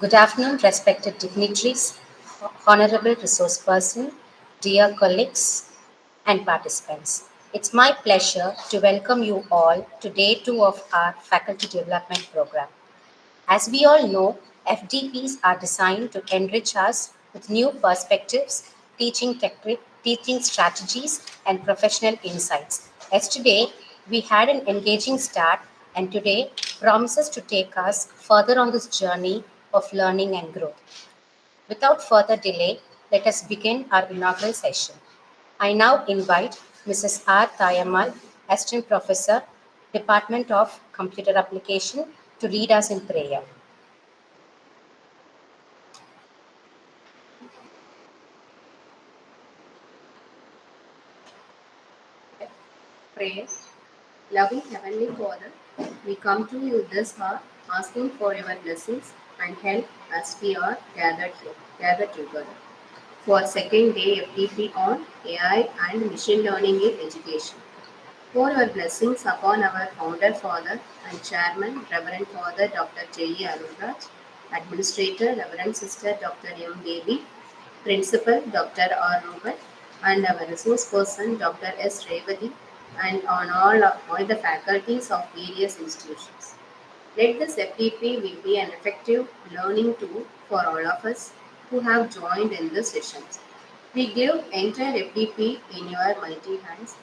Good afternoon, respected dignitaries, honorable resource person, dear colleagues and participants. It's my pleasure to welcome you all to day two of our faculty development program. As we all know, FDPs are designed to enrich us with new perspectives, teaching strategies, and professional insights. Yesterday, we had an engaging start, and today promises to take us further on this journey of learning and growth. Without further delay, let us begin our inaugural session. I now invite Mrs. R. Tayamal, Assistant Professor, Department of Computer Application, to lead us in prayer. Prayer. Loving Heavenly Father, we come to you this hour asking for your blessings and help as we are gathered together. For second day FDP on AI and machine learning in education. For our blessings upon our founder father and chairman, Reverend Father Dr. J.E. Arunraj, Administrator, Reverend Sister Dr. M. Devi, Principal Dr. R. Ruben, and our resource person Dr. S. Revati, and on all the faculties of various institutions. Let this FTP will be an effective learning tool for all of us who have joined in this sessions. We give entire FTP in your mighty hands.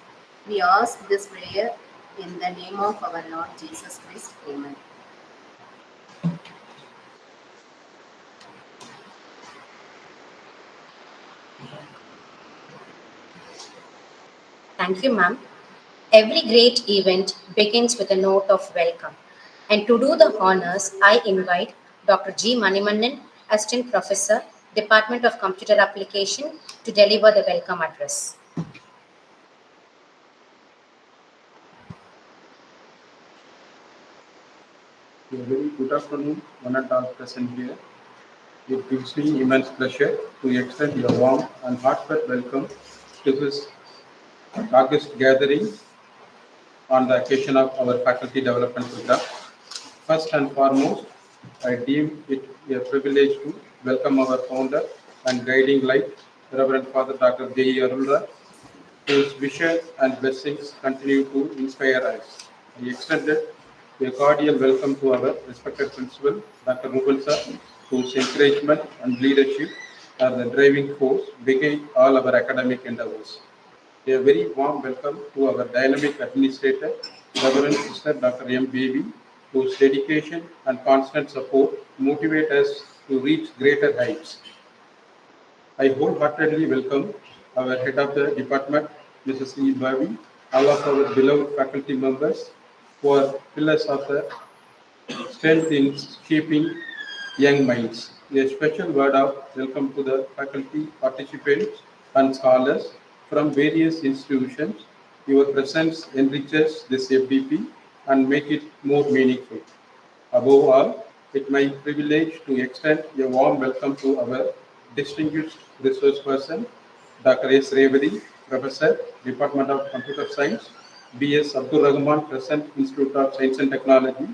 We ask this prayer in the name of our Lord Jesus Christ. Amen. Thank you, ma'am. Every great event begins with a note of welcome. And to do the honors, I invite Dr. G. Manimannan, Assistant Professor, Department of Computer Application, to deliver the welcome address. A very good afternoon, one and all present here. It gives me immense pleasure to extend a warm and heartfelt welcome to this August gathering on the occasion of our faculty development program. First and foremost, I deem it a privilege to welcome our founder and guiding light, Reverend Father Dr. J. Arulra, whose wishes and blessings continue to inspire us. I extended a cordial welcome to our respected principal, Dr. Ruben sir, whose encouragement and leadership are the driving force behind all our academic endeavors. A very warm welcome to our dynamic administrator, Reverend Sister Dr. M. Baby, whose dedication and constant support motivate us to reach greater heights. I wholeheartedly welcome our head of the department, Mrs. E. Bavi, all of our beloved faculty members who are pillars of the strength in shaping young minds. A special word of welcome to the faculty participants and scholars from various institutions. Your presence enriches this FDP and make it more meaningful. Above all, it's my privilege to extend a warm welcome to our distinguished resource person, Dr. S. Revati, Professor, Department of Computer Science, B.S. Abdul Rahman, Present Institute of Science and Technology,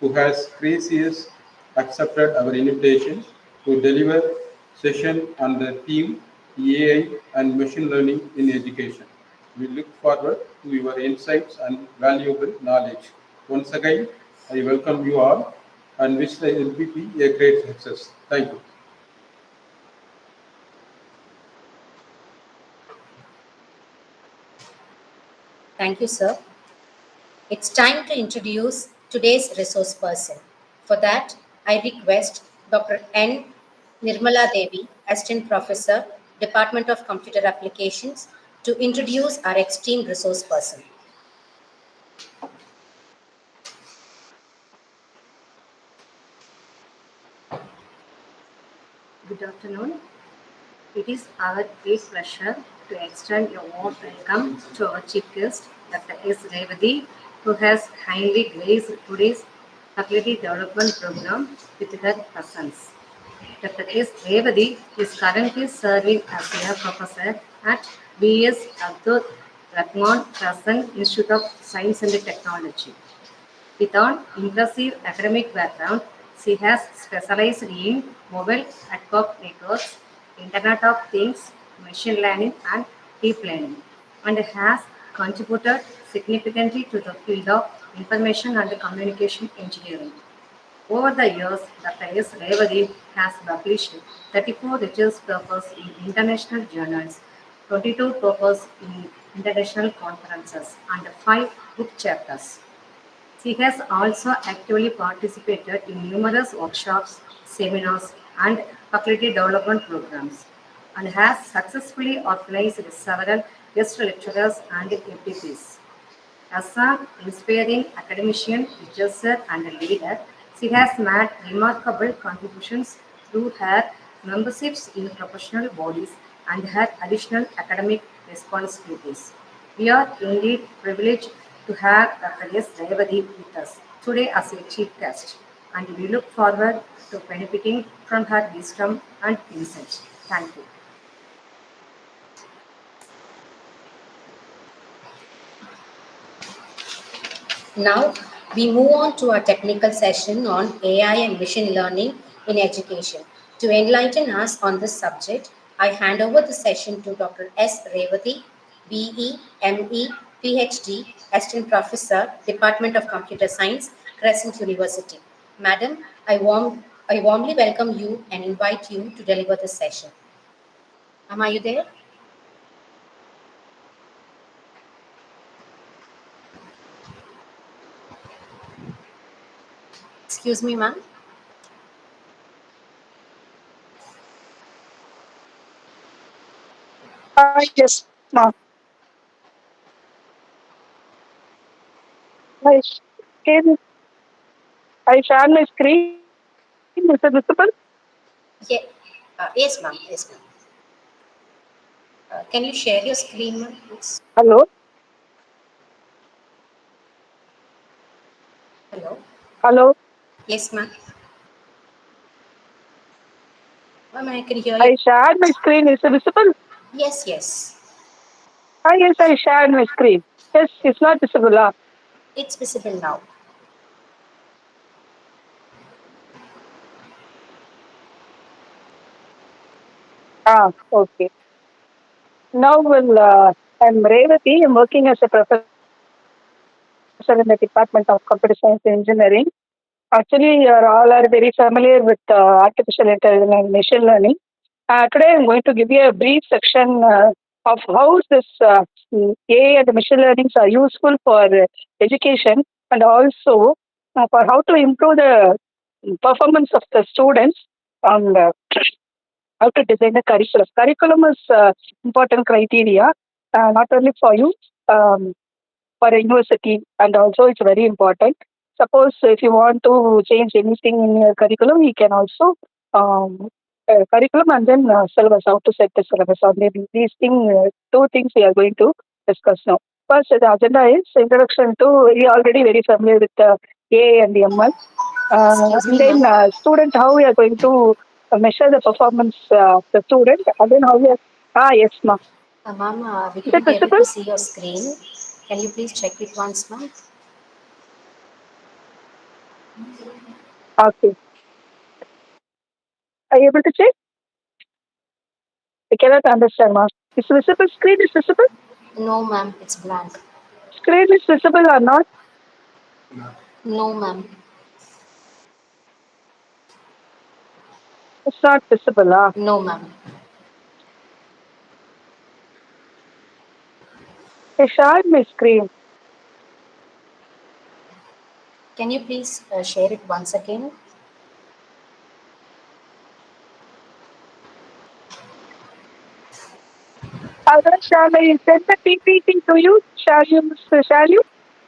who has graciously accepted our invitation to deliver session on the theme AI and machine learning in education. We look forward to your insights and valuable knowledge. Once again, I welcome you all and wish the LPP a great success. Thank you. Thank you, sir. It's time to introduce today's resource person. For that, I request Dr. N. Nirmala Devi, Assistant Professor, Department of Computer Applications, to introduce our esteemed resource person. Good afternoon. It is our great pleasure to extend a warm welcome to our chief guest, Dr. S. Revati, who has kindly graced today's faculty development program with her presence. Dr. S. Revati is currently serving as a professor at B.S. Abdul Rahman Present Institute of Science and Technology. With an impressive academic background, she has specialized in mobile networks, Internet of Things, machine learning, and deep learning, and has contributed significantly to the field of information and communication engineering. Over the years, Dr. S. Revadi has published 34 research papers in international journals, 22 papers in international conferences, and 5 book chapters. She has also actively participated in numerous workshops, seminars, and faculty development programs, and has successfully organized several guest lecturers and FDPs. As an inspiring academician, researcher, and leader, she has made remarkable contributions through her memberships in professional bodies and her additional academic responsibilities. We are indeed privileged to have Dr. S. Revati with us today as a chief guest, and we look forward to benefiting from her wisdom and insight. Thank you. Now, we move on to our technical session on AI and machine learning in education. To enlighten us on this subject, I hand over the session to Dr. S. Revati, BE, ME, PhD, Assistant Professor, Department of Computer Science, Crescent University. Madam, I warmly welcome you and invite you to deliver the session. Am I you there? Excuse me, ma'am. Yes, ma'am. I can I share my screen? Is it visible? Yeah. Yes, ma'am. Yes, ma'am. Can you share your screen, ma'am, please? Hello? Hello. Hello? Yes, ma'am. Ma'am, I can hear you. I shared my screen. Is it visible? Yes, yes. Yes, I shared my screen. Yes, it's not visible. It's visible now. Okay. I'm Revati. I'm working as a professor in the Department of Computer Science and Engineering. Actually, you all are very familiar with artificial intelligence and machine learning. Today, I'm going to give you a brief section of how this AI and the machine learnings are useful for education and also for how to improve the performance of the students and how to design the curriculum. Curriculum is important criteria, not only for you, for a university, and also it's very important. Suppose if you want to change anything in your curriculum, you can also curriculum and then syllabus, how to set the syllabus. On these two things we are going to discuss now. First, the agenda is introduction to, we are already very familiar with the AI and the ML. Excuse And me, then ma'am. student, how we are going to measure the performance of the student, and then how we are, yes, ma'am. Ma'am, we Is it couldn't able visible? to see your screen. Can you please check it once, ma'am? Okay. Are you able to check? I cannot understand, ma'am. Is visible? Screen is visible? No, ma'am. It's blank. Screen is visible or not? No, ma'am. It's not visible. No, ma'am. I shared my screen. Can you please share it once again? Shall I send the PPT to you? Shall you?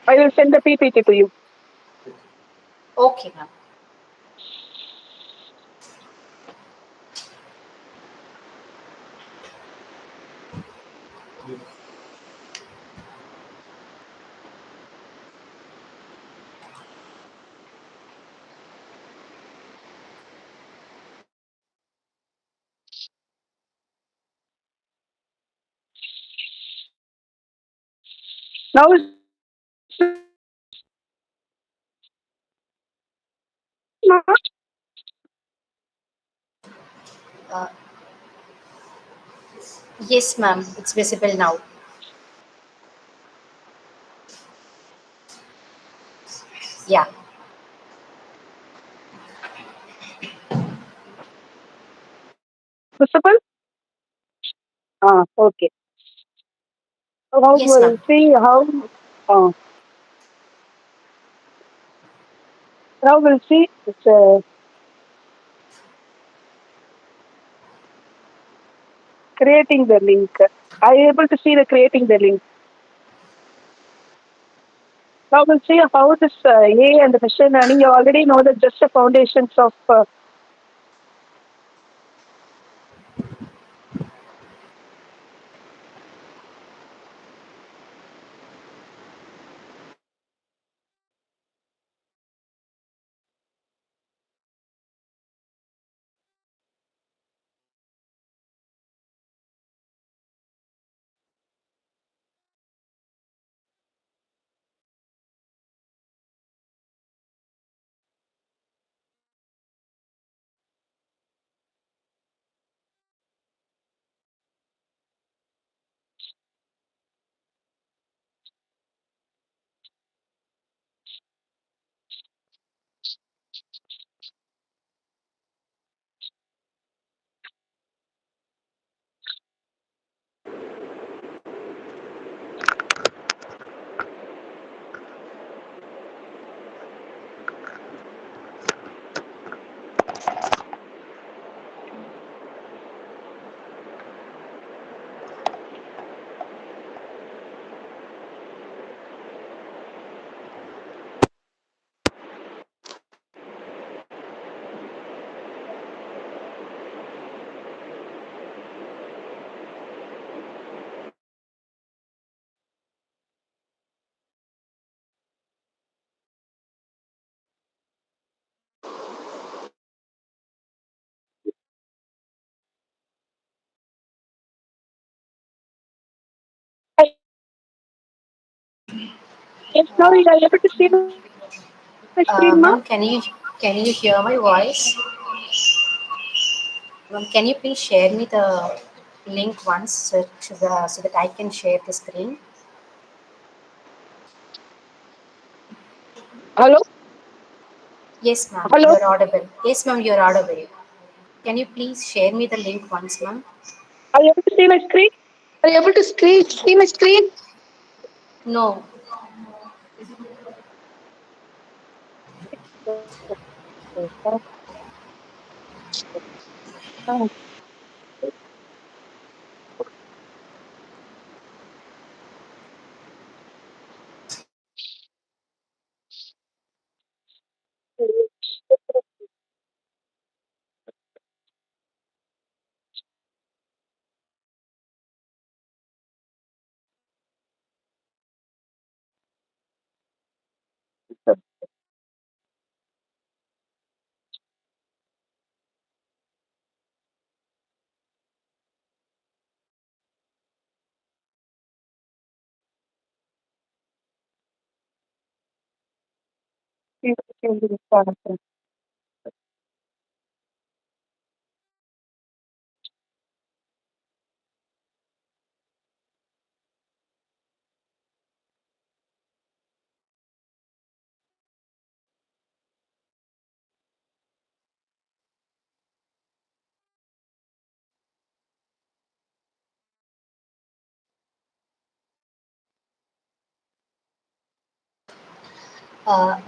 I will send the PPT to you. Okay, ma'am. Now is visible. Yes, ma'am. It's visible now. Yeah. Visible? Okay. How Yes, ma'am. we'll see how uh, now we'll see it's creating the link. Are you able to see the creating the link? Now we'll see how this AI and the machine learning. You already know the just the foundations of yes, now you are able to see the screen, ma? Ma'am, can you hear my voice? Ma'am, can you please share me the link once so that I can share the screen? Hello, Yes, ma'am. hello. You're audible. Yes, ma'am. You're audible. Can you please share me the link once, ma'am? Are you able to see my screen? Are you able to see my screen? No.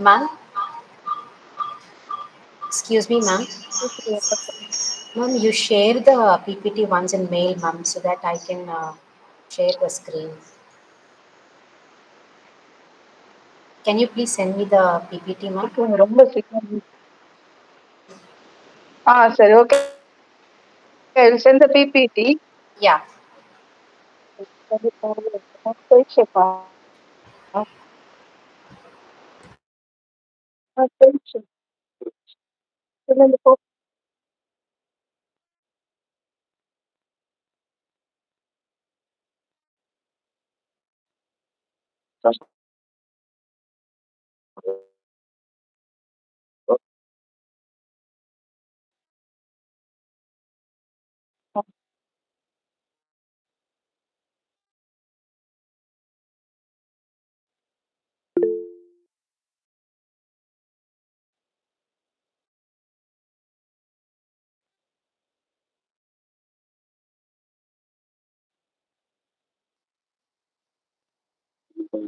Ma'am, excuse me, ma'am. Ma'am, you share the PPT once in mail, ma'am, so that I can share the screen. Can you please send me the PPT, ma'am? ரொம்ப சீக்கிரம். சரி, okay. I'll send the PPT. Yeah. Now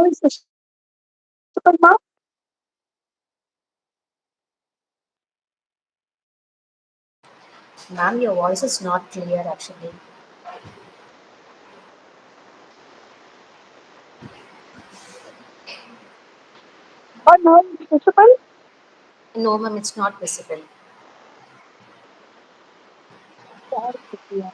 is visible, ma'am? Ma'am, your voice is not clear actually. Or now it's visible? No, ma'am, it's not visible. Yeah.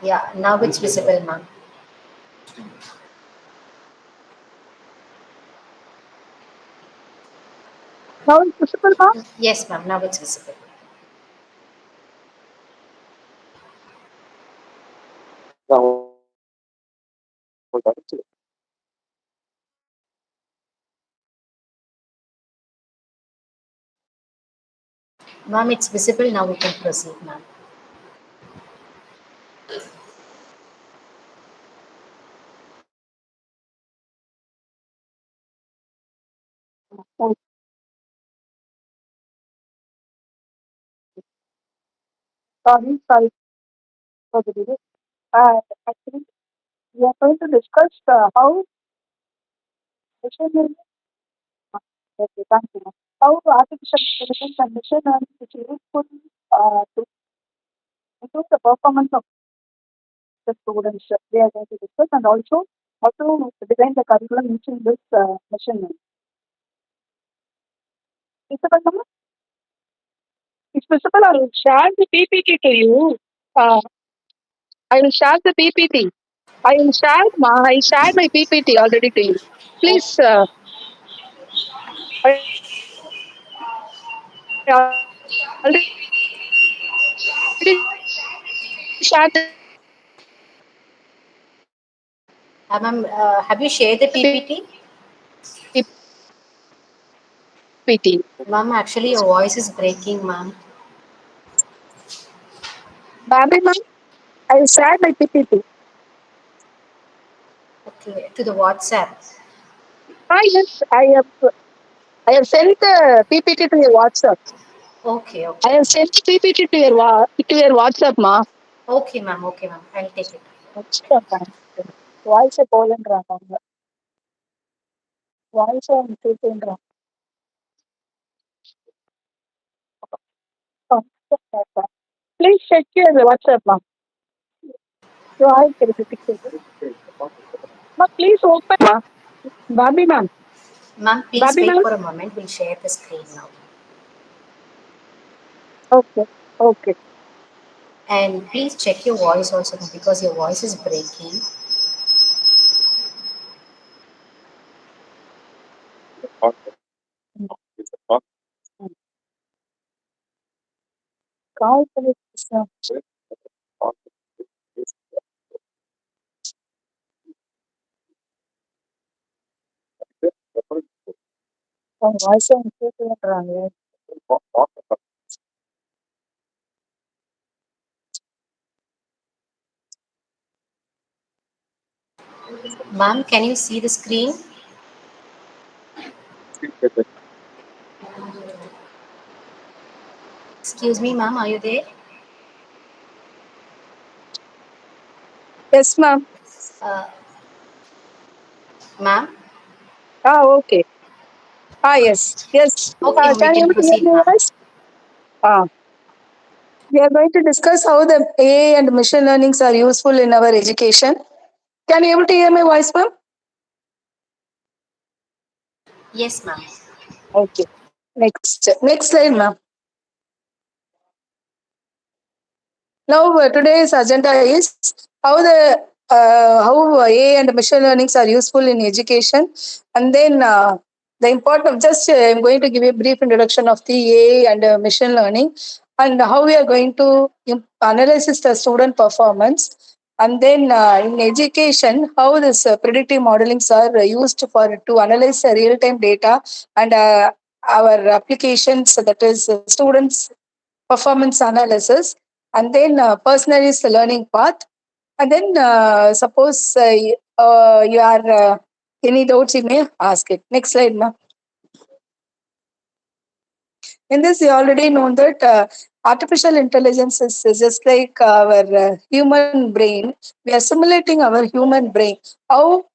Yeah, now it's visible, ma'am. Now it's visible, ma'am? Yes, ma'am, now it's visible. Ma'am, it's visible now. We can proceed, ma'am. Oh, sorry for the delay. Actually, we are going to discuss how machine learning, okay, thank you, ma'am. How artificial intelligence and machine learning is useful to improve the performance of the students. We are going to discuss and also how to design the curriculum using this machine learning. Visible, ma'am? It's visible. I will share the PPT to you. Uh, I will share the PPT. I shared my PPT already to you. Oh, Please, I already shared the PPT. ma'am, have you shared the PPT? Ma'am, actually, your voice is breaking, ma'am. Baby ma'am, I shared my PPT. Okay, to the WhatsApp. Yes, I have sent the PPT to your WhatsApp. Okay, I okay. have sent the PPT to your WhatsApp, ma. Okay, ma'am. I'll take it. வாய்ஸை போலன்றாங்க வாய்ஸை கேட்டுன்றாங்க please check your WhatsApp மா voice தெரிவித்து மா please open மா Bobby ma'am Ma'am, please Bobby wait ma'am for a moment. We'll share the screen now. Okay okay And please check your voice also, ma'am, because your voice is breaking. கால் பண்ணி வாய்ஸை கேட்டுன்றாங்க Ma'am, can you see the screen? Excuse me, ma'am, are you there? Yes ma'am Ma'am? Okay yes yes Okay, ma'am, we can you can hear proceed, me ma'am. Voice we are going to discuss how the AI and machine learnings are useful in our education. Can you able to hear my voice, ma'am? Yes, ma'am. Okay. Next slide, ma'am. Now, today's agenda is how the how AI and machine learnings are useful in education, and then the importance of just I'm going to give you a brief introduction of the AI and machine learning, and how we are going to analyze the student performance, and then in education how this predictive modelings are used for to analyze real time data and our applications, that is students performance analysis, and then personalized learning path. And then, suppose you are any doubts, you may ask it. Next slide, ma'am. In this, you already know that artificial intelligence is just like our human brain. We are simulating our human brain. How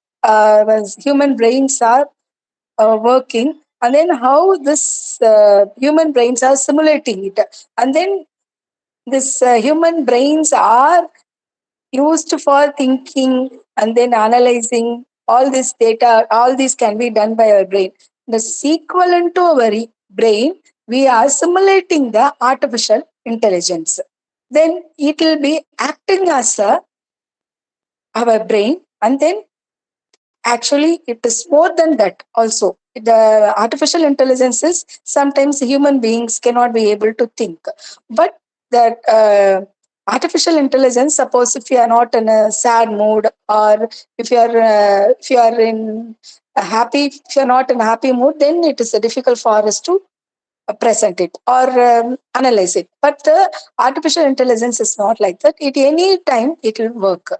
human brains are working, and then how this human brains are simulating it, and then this human brains are used for thinking and then analyzing all this data. All this can be done by our brain. The equivalent to our brain, we are simulating the artificial intelligence. Then it will be acting as our brain, and then actually it is more than that also. The artificial intelligence is sometimes human beings cannot be able to think, but that artificial intelligence, suppose if you are not in a sad mood, or if you are in a happy, if you are not in a happy mood, then it is difficult for us to present it or analyze it. But the artificial intelligence is not like that. At any time it will work.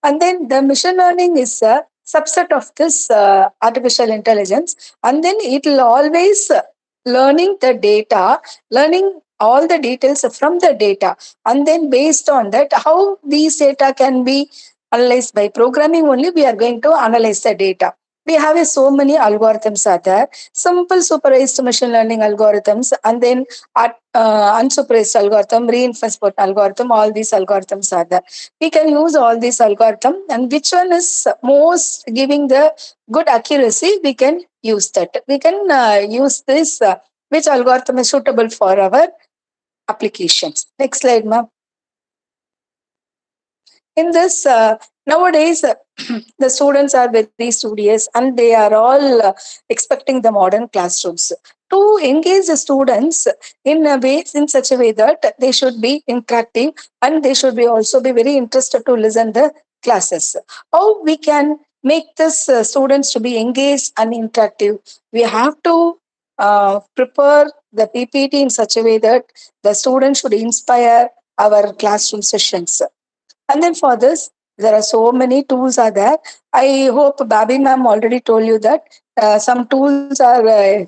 And then the machine learning is a subset of this artificial intelligence. And then it will always learning the data, learning all the details from the data. And then based on that, how these data can be analyzed by programming only, we are going to analyze the data. We have so many algorithms are there, simple supervised machine learning algorithms, and then unsupervised algorithm, reinforcement algorithm, all these algorithms are there. We can use all these algorithm, and which one is most giving the good accuracy, we can use that. We can use this, which algorithm is suitable for our applications. Next slide, ma'am. In this, nowadays, the students are very studious, and they are all expecting the modern classrooms to engage the students in a way, in such a way that they should be interactive, and they should be also be very interested to listen the classes. How we can make this students to be engaged and interactive? We have to prepare the PPT in such a way that the students should inspire our classroom sessions. And then for this, there are so many tools are there. I hope Babi ma'am already told you that some tools are,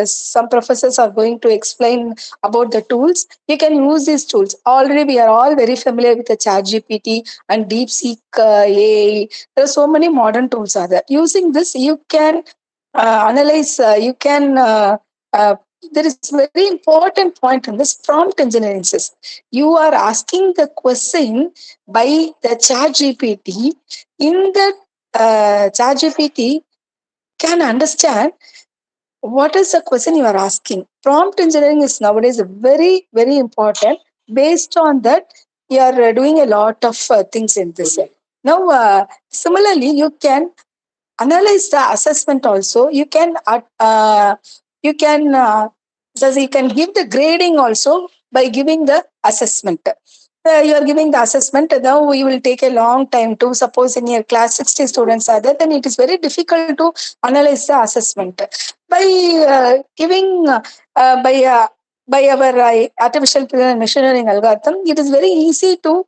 some professors are going to explain about the tools. You can use these tools. Already we are all very familiar with the chat GPT and DeepSeek AI. There are so many modern tools are there. Using this, you can analyze, you can, there is very important point in this prompt engineering system. You are asking the question by the chat GPT. In the chat GPT can understand what is the question you are asking. Prompt engineering is nowadays very, very important. Based on that, you are doing a lot of things in this. Now, similarly, you can analyze the assessment also. You can so you can give the grading also by giving the assessment. You are giving the assessment, now you will take a long time to, suppose in your class 60 students are there, then it is very difficult to analyze the assessment. By giving by our artificial machine learning algorithm, it is very easy to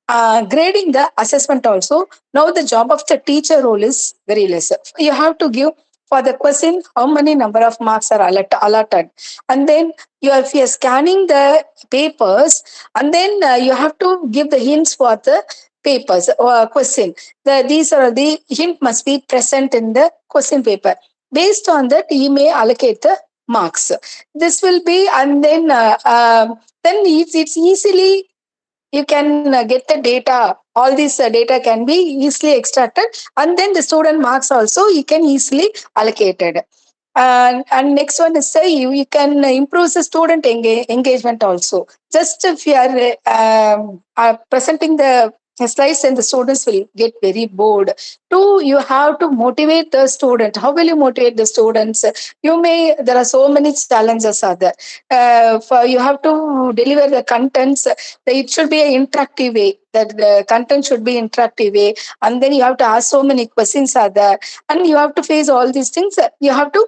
grading the assessment also. Now the job of the teacher role is very less. You have to give for the question how many number of marks are allotted, and then if you are scanning the papers, and then you have to give the hints for the papers or question. These are the hint must be present in the question paper. Based on that, you may allocate the marks. This will be, and then it's easily you can get the data. All this data can be easily extracted, and then the student marks also you can easily allocated. And next one is you can improve the student engagement also. Just if you are presenting the slides, and the students will get very bored. Two, you have to motivate the student. How will you motivate the students? There are so many challenges are there. For you have to deliver the contents. It should be an interactive way. That the content should be interactive way, and then you have to ask so many questions are there, and you have to face all these things. You have to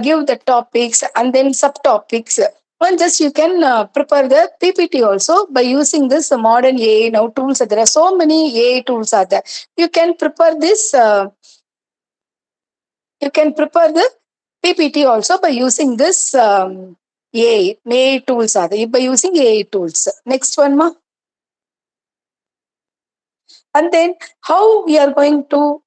give the topics and then subtopics. Well, just you can prepare the PPT also by using this modern AI now tools. There are so many AI tools are there. You can prepare this. You can prepare the PPT also by using this AI tools are there. By using AI tools. Next one, ma. And then how we are going to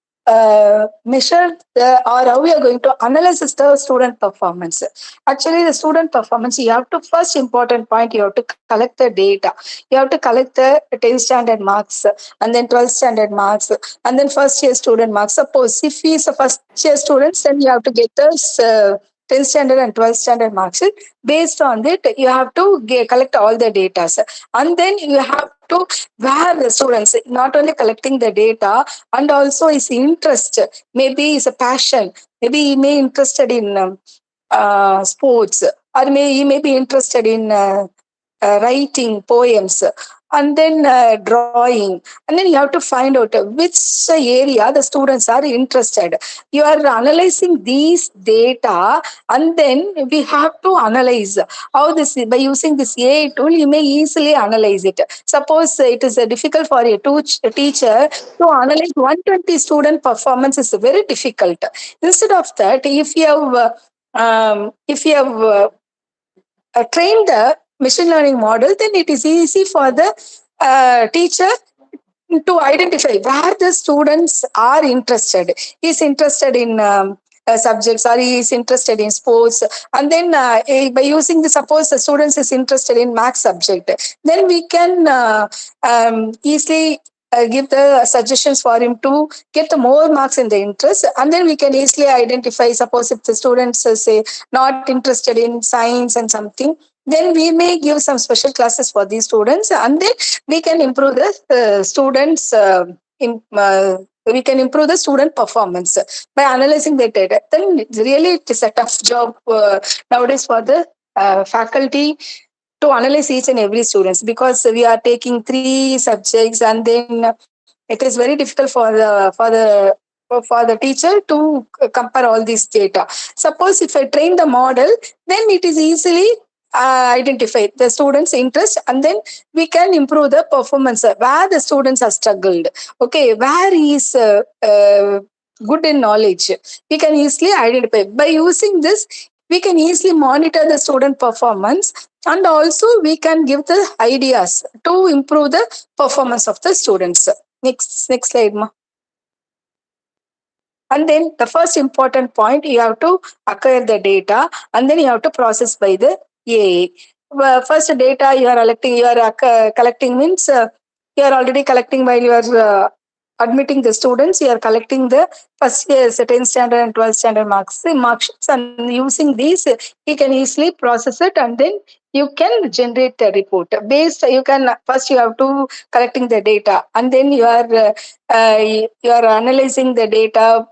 measure or how we are going to analyze the student performance. Actually, the student performance, you have to, first important point, you have to collect the data. You have to collect the 10th standard marks, and then 12th standard marks, and then first year student marks. Suppose if he is a first year student, then you have to get the 10th standard and 12th standard marks. Based on that, you have to collect all the data. And then you have to where the students not only collecting the data and also his interest, maybe is a passion, maybe he may interested in sports, or he may be interested in writing poems, and then drawing, and then you have to find out which area the students are interested. You are analyzing these data, and then we have to analyze how this, by using this AI tool, you may easily analyze it. Suppose it is difficult for a teacher to analyze 120 student performance, is very difficult. Instead of that, if you have train the machine learning model, then it is easy for the teacher to identify where the students are interested. He's interested in subjects, or he is interested in sports, and then by using the, suppose the students is interested in math subject, then we can easily give the suggestions for him to get the more marks in the interest, and then we can easily identify, suppose if the students say not interested in science and something, then we may give some special classes for these students, and then we can improve the students we can improve the student performance by analyzing the data. Then really it is a tough job nowadays for the faculty to analyze each and every students, because we are taking three subjects, and then it is very difficult for the teacher to compare all this data. Suppose if I train the model, then it is easily identify the students interest, and then we can improve the performance where the students are struggled. Okay, where is good in knowledge, we can easily identify. By using this, we can easily monitor the student performance, and also we can give the ideas to improve the performance of the students. Next slide, ma. And then the first important point, you have to acquire the data, and then you have to process by the AI. Well, first data you are collecting, collecting means you are already collecting while you are admitting the students. You are collecting the first year 10th standard and 12th standard mark sheets, and using these, you can easily process it, and then you can generate a report based. You can first, you have to collecting the data, and then you are analyzing the data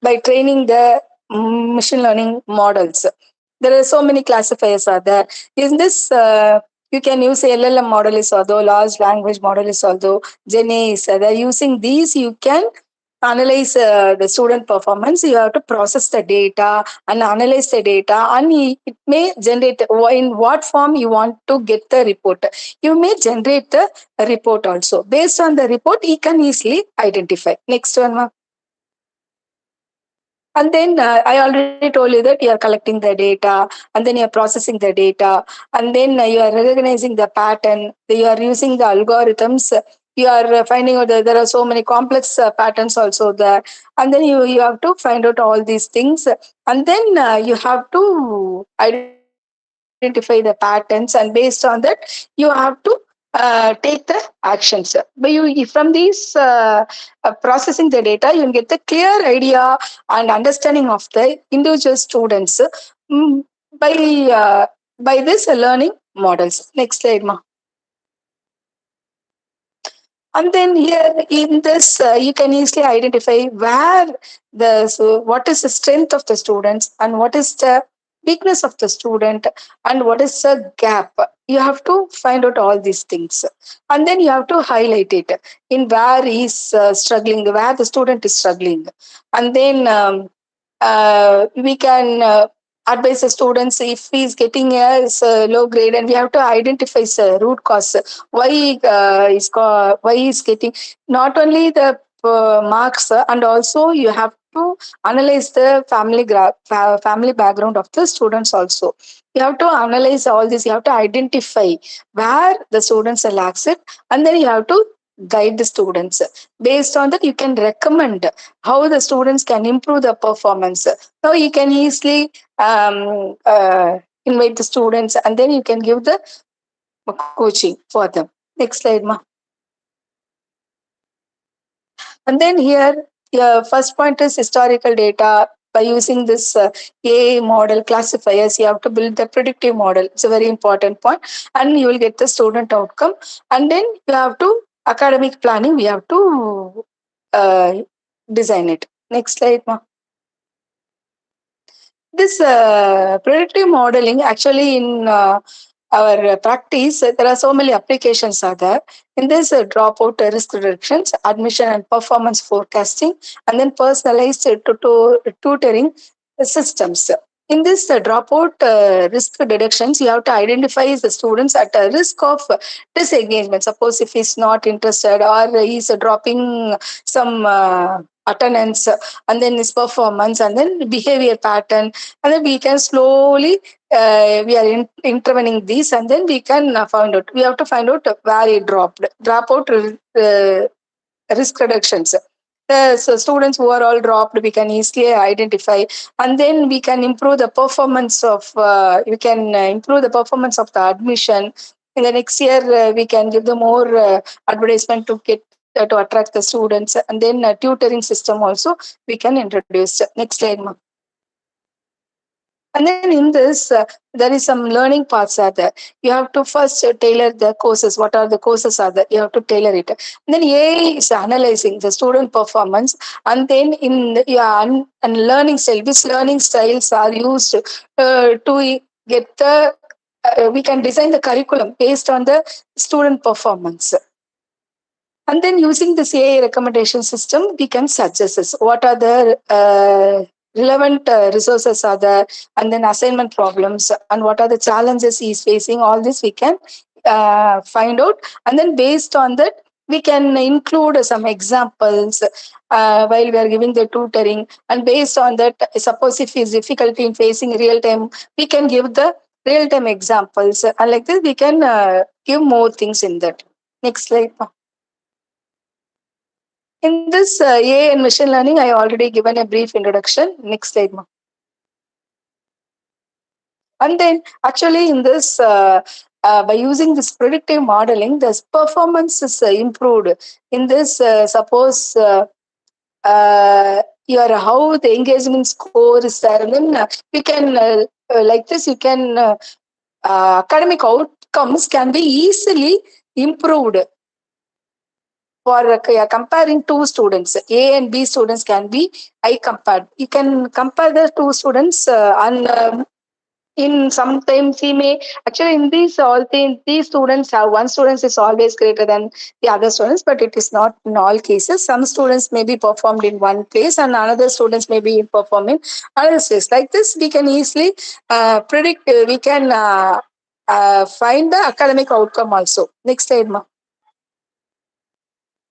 by training the machine learning models. There are so many classifiers are there. In this, you can use LLM model is also, large language model is also, GenAI is there. Using these, you can analyze the student performance. You have to process the data and analyze the data, and it may generate in what form you want to get the report. You may generate the report also. Based on the report, you can easily identify. Next one, ma'am. And then I already told you that you are collecting the data, and then you are processing the data, and then you are recognizing the pattern. You are using the algorithms. You are finding out that there are so many complex patterns also there, and then you have to find out all these things, and then you have to identify the patterns, and based on that, you have to take the actions. But you from these processing the data, you can get the clear idea and understanding of the individual students mm, by this learning models. Next slide, ma. And then here in this, you can easily identify where what is the strength of the students and what is the weakness of the student and what is the gap. You have to find out all these things, and then you have to highlight it in where he's struggling, where the student is struggling, and then we can advise the students if he's getting a low grade, and we have to identify the root cause why why he's getting not only the marks, and also you have to analyze the family background of the students also. You have to analyze all this. You have to identify where the students lacks it, and then you have to guide the students. Based on that, you can recommend how the students can improve the performance. So you can easily invite the students, and then you can give the coaching for them. Next slide, ma. And then here, first point is historical data. By using this AI model classifiers, you have to build the predictive model. It's a very important point, and you will get the student outcome. And then you have to academic planning. We have to uh, design it. Next slide, ma. This predictive modeling actually in our practice, there are so many applications are there. In this dropout risk reductions, admission and performance forecasting, and then personalized tutoring systems. In this dropout risk reductions, you have to identify the students at a risk of disengagement. Suppose if he's not interested or he's dropping some attendance, and then his performance, and then behavior pattern, and then we can slowly we are intervening these, and then we can find out. We have to find out where it drop out risk reductions. So students who are all dropped, we can easily identify, and then we can improve the performance of. We can improve the performance of the admission. In the next year, we can give them more advertisement to get to attract the students, and then tutoring system also we can introduce. Next slide, ma'am. And then in this, there is some learning paths are there. You have to first tailor the courses. What are the courses are there? You have to tailor it. And then AI is analyzing the student performance. And then in and learning style, which learning styles are used to get the, we can design the curriculum based on the student performance. And then using this AI recommendation system, we can suggest this. What are the relevant resources are there, and then assignment problems, and what are the challenges he's facing. All this we can find out, and then based on that, we can include some examples while we are giving the tutoring. And based on that, suppose if he's difficulty in facing real time, we can give the real time examples, and like this, we can give more things in that. Next slide. In this AI and machine learning, I already given a brief introduction. Next slide, ma. And then actually in this, by using this predictive modeling, the performance is improved. In this, suppose your how the engagement score is there, and then we can like this, you can academic outcomes can be easily improved. For comparing two students, A and B students can be I compared. You can compare the two students, and in sometimes he may actually in these all these students have one student is always greater than the other students, but it is not in all cases. Some students may be performed in one place, and another students may be performing other place. Like this, we can easily predict. We can find the academic outcome also. Next slide, ma.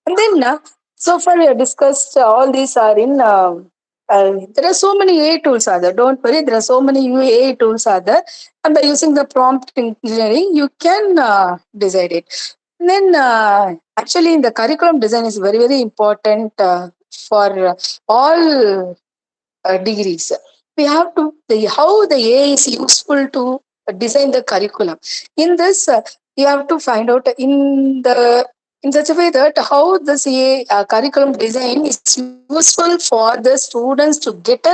And then, so far we have discussed all these are in. There are so many AI tools are there. Don't worry, there are so many AI tools are there, and by using the prompt engineering, you can decide it. And then, actually, the curriculum design is very important for all degrees. We have to how the AI is useful to design the curriculum. In this, you have to find out in such a way that how this AI curriculum design is useful for the students to get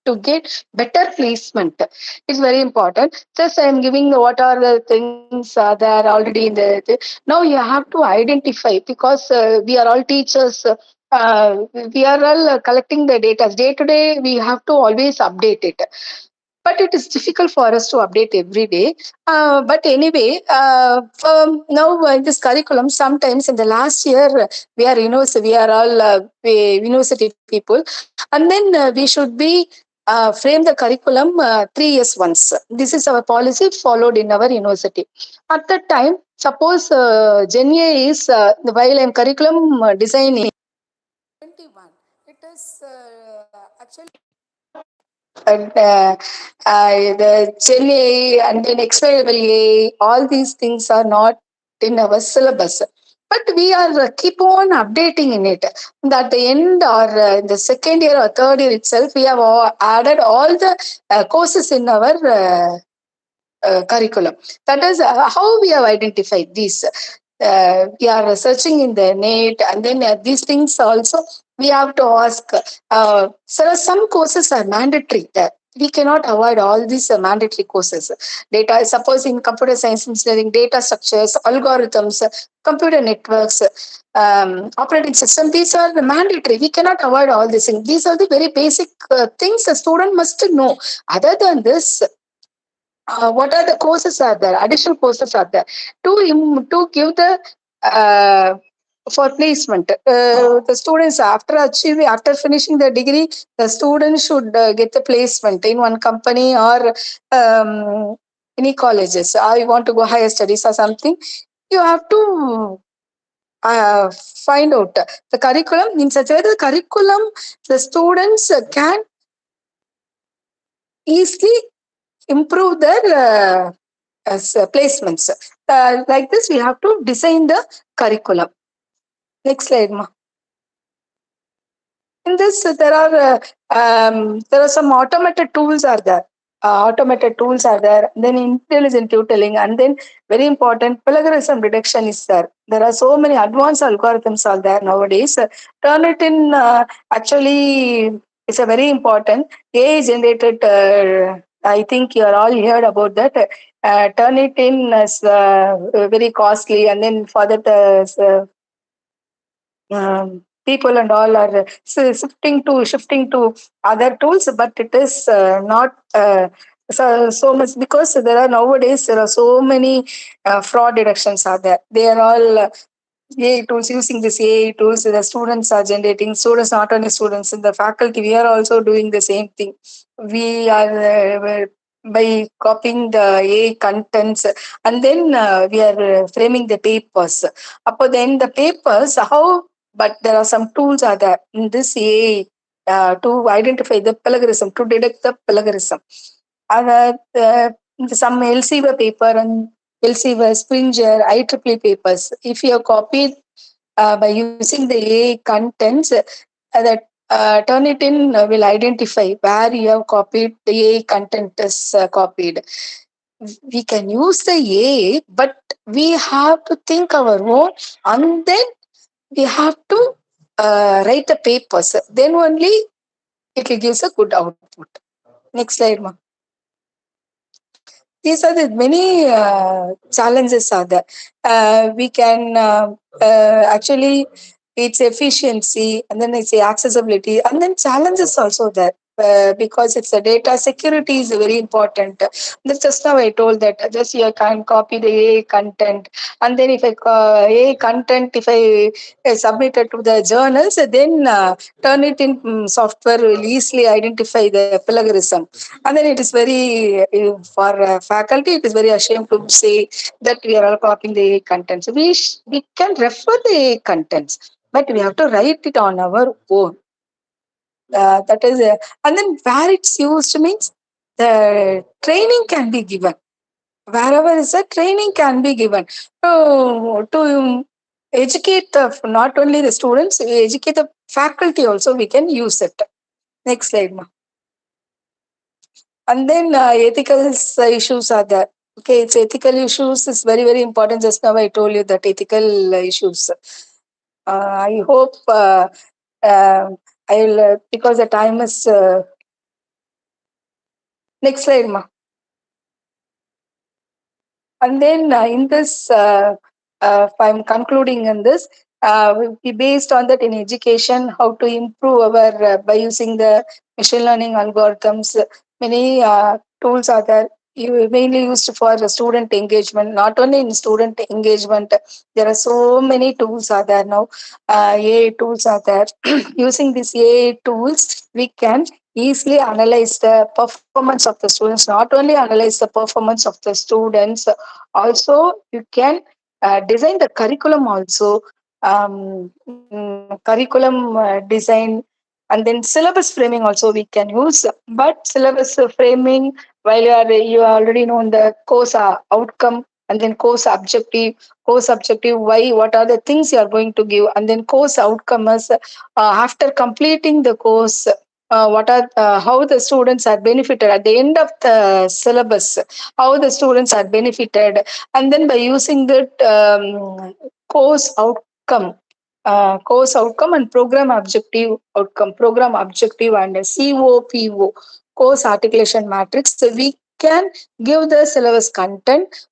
to get better placement. It's very important. Just I'm giving what are the things there already in now you have to identify because we are all teachers. We are all collecting the data day to day. We have to always update it, but it is difficult for us to update every day. But anyway, from now in this curriculum, sometimes in the last year we are we are all university people, and then we should be frame the curriculum 3 years once. This is our policy followed in our university. At that time, suppose Gen A is while I'm curriculum designing 21. It is actually uh, the Chennai and then explainable A, all these things are not in our syllabus. But we are keep on updating in it. And at the end or in the second year or third year itself, we have added all the courses in our curriculum. That is how we have identified these. We are searching in the net, and then these things also we have to ask. So some courses are mandatory. We cannot avoid all these mandatory courses. Data, suppose in computer science engineering, data structures, algorithms, computer networks, operating system. These are the mandatory. We cannot avoid all these things. These are the very basic things a student must know. Other than this, what are the courses are there, additional courses are there to give the uh, for placement. The students after finishing the degree, the students should get the placement in one company or any colleges. I want to go higher studies or something. You have to find out the curriculum in such a way the curriculum the students can easily improve their placements. Like this, we have to design the curriculum. Next slide, ma. In this, there are some automated tools are there. Automated tools are there. Then intelligent tutoring, and then very important plagiarism detection is there. There are so many advanced algorithms are there nowadays. Turn it in. Actually, it's a very important AI generated. I think you are all heard about that. Turn it in as very costly, and then for that people and all are shifting to other tools, but it is not so much because there are so many fraud deductions are there. They are all AI tools. Using this AI tools, the students are generating. Students, not only students, in the faculty, we are also doing the same thing. We are by copying the AI contents, and then we are framing the papers. Upon then the papers, how? But there are some tools are there in this AI to identify the plagiarism, to detect the plagiarism. Some LCV paper and LCV, Springer, IEEE papers. If you have copied by using the AI contents, that Turnitin will identify where you have copied the AI content is copied. We can use the AI, but we have to think our own, and then we have to write the papers. Then only it will give a good output. Next slide, ma. These are the many challenges are there. We can actually it's efficiency, and then it's the accessibility, and then challenges also there. Because it's a data security is very important. That's just now I told that just you can copy the AI content, and then if I AI content, if I submit it to the journals, then turn it in software will easily identify the plagiarism, and then it is very for faculty it is very ashamed to say that we are all copying the AI contents. We can refer the AI contents, but we have to write it on our own. That is, and then where it's used means the training can be given. Wherever is a training can be given to educate not only the students, we educate the faculty also. We can use it. Next slide, ma. And then ethical issues are there. Okay, it's ethical issues is very very important. Just now I told you that ethical issues. I hope uh, I will because the time is Next slide, ma. And then in this, if I'm concluding in this, we based on that in education, how to improve our by using the machine learning algorithms. Many tools are there. You mainly used for the student engagement. Not only in student engagement, there are so many tools are there now. AI tools are there. Using these AI tools, we can easily analyze the performance of the students. Not only analyze the performance of the students, also you can design the curriculum also, curriculum design, and then syllabus framing also we can use. But syllabus framing, while you already know the course outcome, and then course objective, why, what are the things you are going to give, and then course outcome is after completing the course, what are how the students are benefited at the end of the syllabus, how the students are benefited. And then by using that course outcome, course outcome and program objective and COPO, course articulation matrix, so we can give the syllabus content,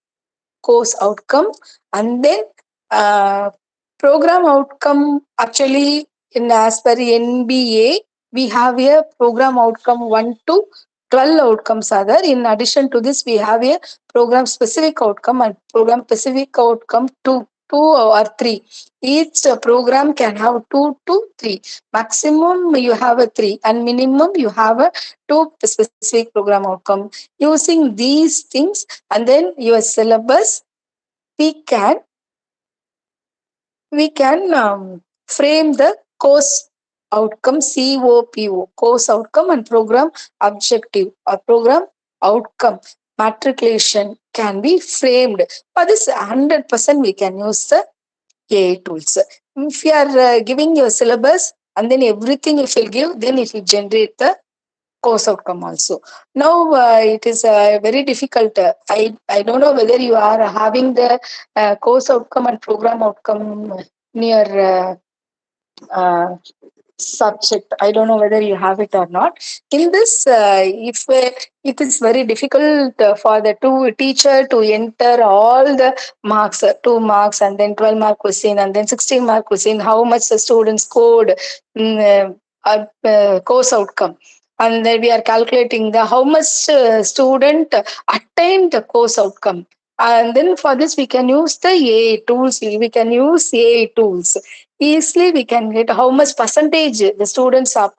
course outcome, and then uh, program outcome. Actually, in as per NBA, we have a program outcome 1 to 12 outcomes are there. In addition to this, we have a program specific outcome and program specific outcome 2 or 3. Each program can have 2 to 3. Maximum you have a 3, and minimum you have a 2 specific program outcome. Using these things, and then your syllabus, we can frame the course outcome, COPO, course outcome, and program objective or program outcome. Matriculation can be framed. For this, 100% we can use the AI tools. If you are giving your syllabus and then everything if you give, then it will generate the course outcome also. Now it is very difficult. I don't know whether you are having the course outcome and program outcome near uh, subject. I don't know whether you have it or not. In this, if it is very difficult for the two teacher to enter all the marks, 2 marks, and then 12-mark question, and then 16-mark question, how much the students scored, course outcome. And then we are calculating the how much student attained the course outcome. And then for this, we can use the AI tools. We can use AI tools easily. We can get how much percentage the students are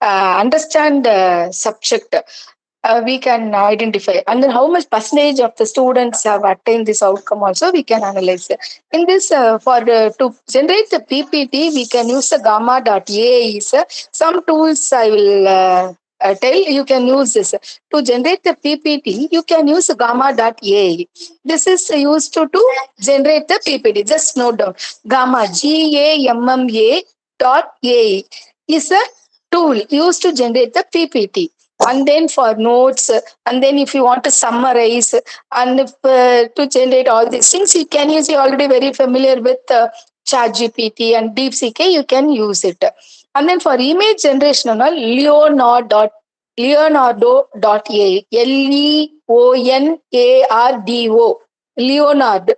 understand the subject. We can identify, and then how much percentage of the students have attained this outcome also we can analyze. In this, for to generate the PPT, we can use the gamma.ai. Some tools I will tell you can use this. To generate the PPT, you can use gamma.ai. This is used to generate the PPT. Just note down. Gamma, GAMMA dot AI is a tool used to generate the PPT. And then for notes, and then if you want to summarize, and if, to generate all these things, you can use. You're already very familiar with ChatGPT and DeepSeek. You can use it. And then for image generation, Leonardo.ai, Leonardo, Leonardo,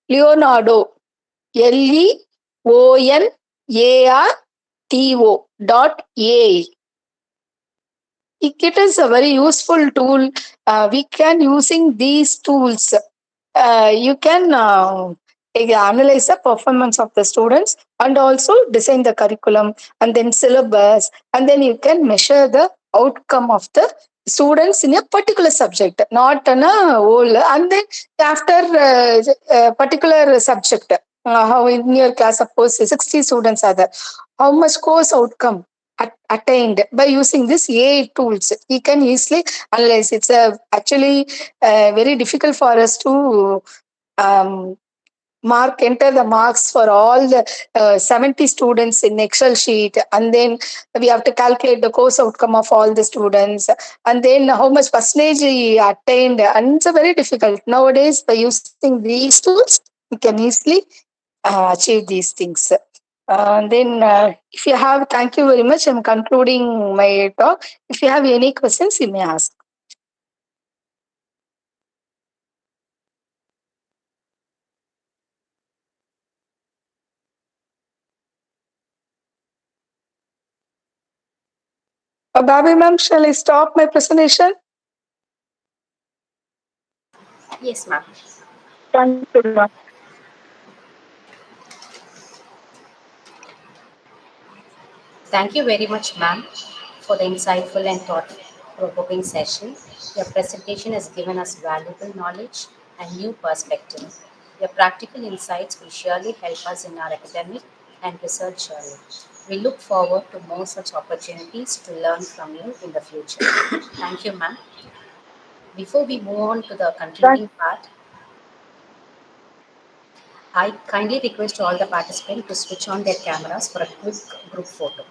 Leonardo, Leonardo.ai. It is a very useful tool. We can using these tools. You can analyze the performance of the students and also design the curriculum and then syllabus, and then you can measure the outcome of the students in a particular subject, not in a whole. And then after a particular subject, how in your class, suppose 60 students are there, how much course outcome attained by using this AI tools. We can easily analyze. It's actually very difficult for us to um, enter the marks for all the 70 students in Excel sheet, and then we have to calculate the course outcome of all the students, and then how much percentage he attained, and it's very difficult nowadays. By using these tools, we can easily achieve these things. Then, if you have, thank you very much. I'm concluding my talk. If you have any questions, you may ask. Gabi ma'am, shall I stop my presentation? Yes, ma'am. Thank you, ma'am. Thank you very much, ma'am, for the insightful and thought-provoking session. Your presentation has given us valuable knowledge and new perspective. Your practical insights will surely help us in our academic and research journey. We look forward to more such opportunities to learn from you in the future. Thank you, ma'am. Before we move on to the Thank, concluding part, I kindly request all the participants to switch on their cameras for a quick group photo.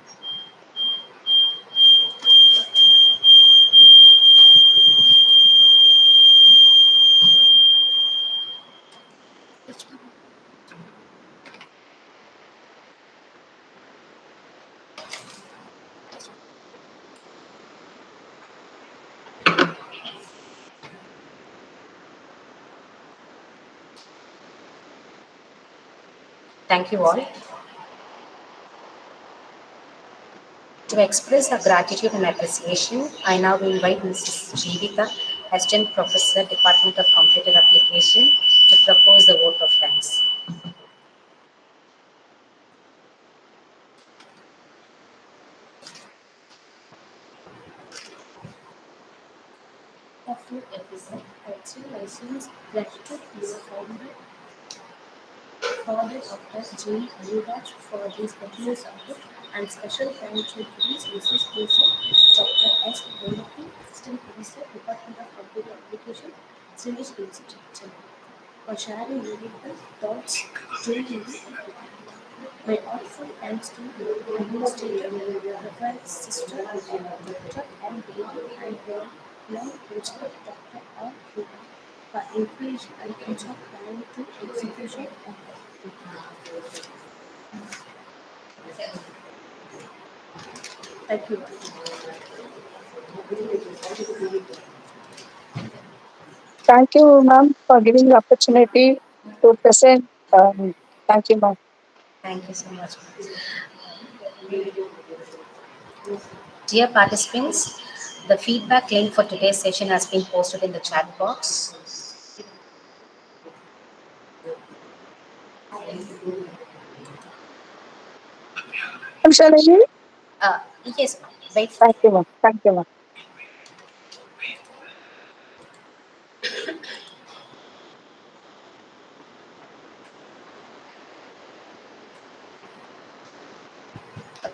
Thank you all. To express our gratitude and appreciation, I now invite Mrs. Jeevita, Assistant Professor, Department of Computer Application, to propose the vote of thanks. After everything, I extend my sincere gratitude to your founder, Father Dr. J. Anuj for his continuous support, and special thanks to his research person, Dr. S. Devaki, Assistant Professor, Department of Computer Application, Senior Institute, Chennai, for sharing valuable thoughts during the my artful thanks to Administrator, Reverend Sister Dr. M. Devi and their long principal Dr. R. Rupa for encouraging and hands-on planning to execution of thank you. thank you, ma'am, for giving the opportunity to present. Thank you, ma'am. Thank you so much. Dear participants, the feedback link for today's session has been posted in the chat box. Shall I read? Uh, yes, ma'am. Wait for Thank it. you, ma'am. Thank you, ma'am.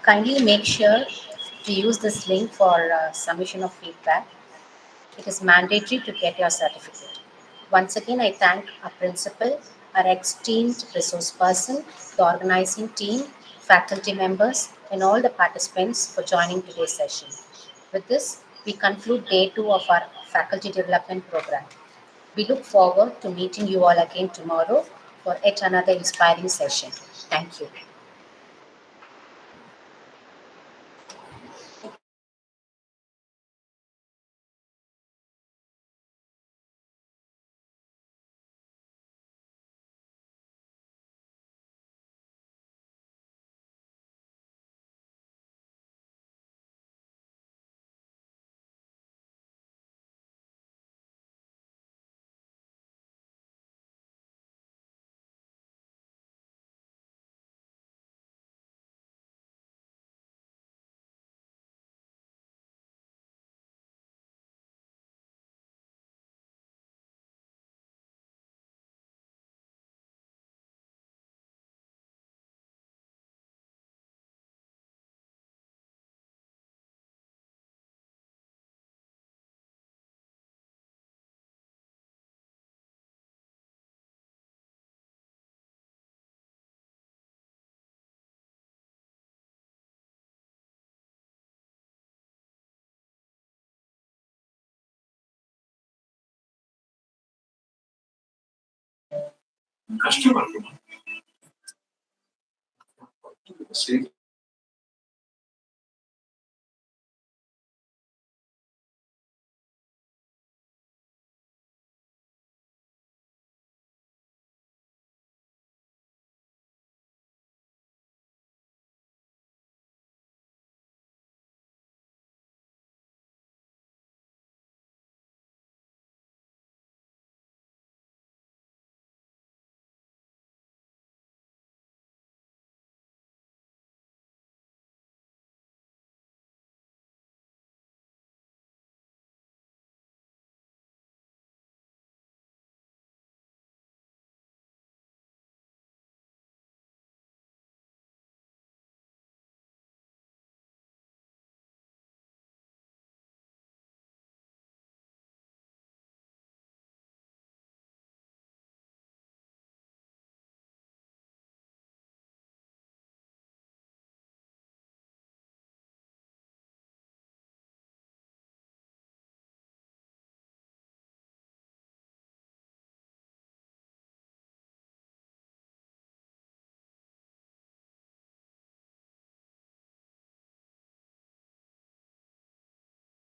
Kindly make sure to use this link for submission of feedback. It is mandatory to get your certificate. Once again, I thank our principal, our esteemed resource person, the organizing team, faculty members, and all the participants for joining today's session. With this, we conclude day two of our faculty development program. We look forward to meeting you all again tomorrow for yet another inspiring session. Thank you.